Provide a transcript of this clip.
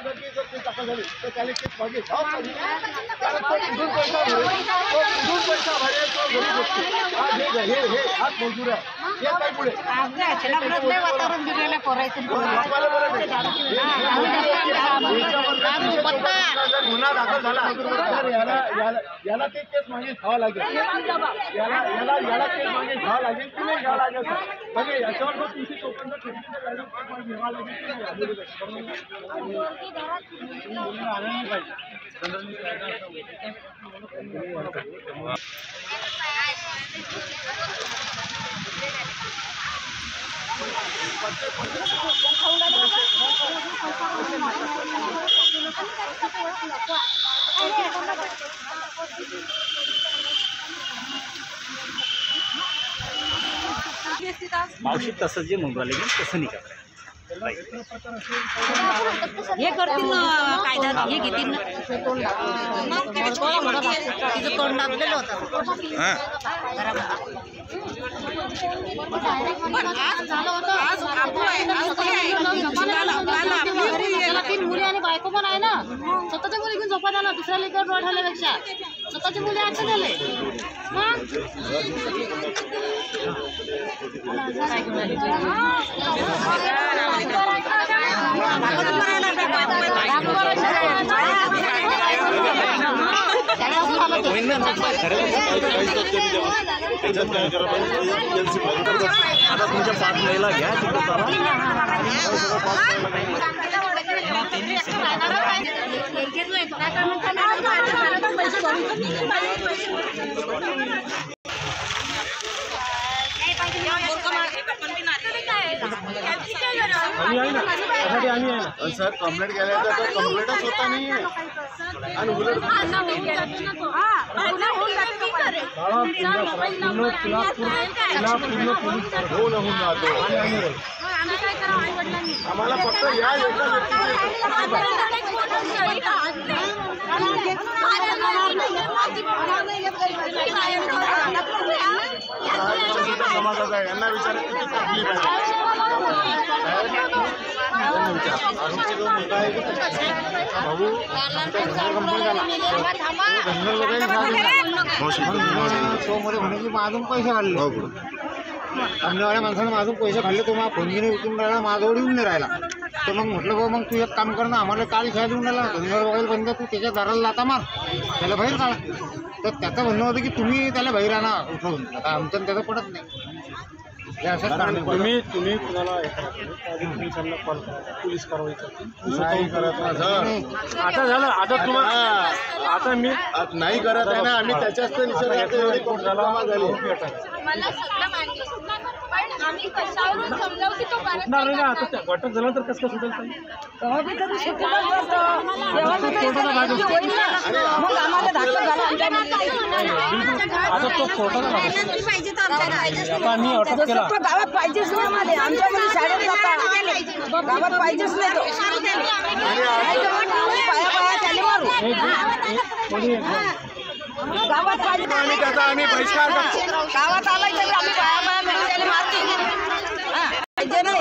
गुन्हेगारांची जर केस दाखल झाली तर त्याला केस मागे घ्यावं लागेल, कारण तो कुठून पैसा भरेल, तो कुठून पैसा भरेल, तो गरीब व्यक्ती हे हात मजूर आहे, हे काय पुढे वातावरण दिलेलं करायचं गुन्हा दाखल झाला तर याला ते केस मागे घ्यावं लागेल, याला केस मागे घ्यावं लागेल की नाही घ्यावं लागेल म्हणजे याच्यावर जो 354 घ्यावा लागेल की मावशी तसं जे म्हणून राहिले तसं नाही करायचं, हे करतील कायदा हे घेतील तिचं तोंड दाबलेलं होतं मुली आणि बायको पण आहे ना, स्वतःच्या मुली घेऊन झोपा झाला दुसऱ्या लेकर रोड झाल्यापेक्षा स्वतःची मुली आता झाले आता तुमच्या 5 महिला घ्या सर कंप्लेंट केल्या तर कंप्लेंटच होता नाही आहे आणि उलट होऊन जातो आम्हाला फक्त या एका समाजाचा आहे यांना विचार किती तकलीफ आहे आरोपी जो मुलगा आहे भाऊ तो मध्ये म्हणे की माझून पैसे काढले धंदेवाल्या माणसाने माझून पैसे काढले तो मला फोन घेऊन उचलून राहिला माझ्याजवळ येऊन नाही राहिला तर मग म्हटलं बाबा मग तू एक काम कर ना आम्हाला काल खेळा देऊन राहिला धंदेवाला बघायला बंद तू त्याच्या दाराला लाता मार त्याला बाहेर काढ तर त्याचं म्हणणं होतं की तुम्ही त्याला बाहेर आणा उठवून आता आमचं त्याचं पडत नाही तुम्ही कुणाला पोलिसांना कॉल करा पोलीस कारवाई नाही करत आता झालं आता तुम्हाला आता मी नाही करत आहे ना आम्ही त्याच्याच तर निसर्गात एवढी झाला झाली नाही ना आता घटक झालं तर कसं सुटेल आता तो खोटा आम्ही अटक केला गावात पाहिजेच नाही आम्हाला आमच्या मुली शाळेत जातात गावात पाहिजेच नाही तो पाया त्याला मारू गावात पाहिजे त्याचा आम्ही बहिष्कार करतो गावात आला तरी आम्ही पाया त्याला मारतो पाहिजे नाही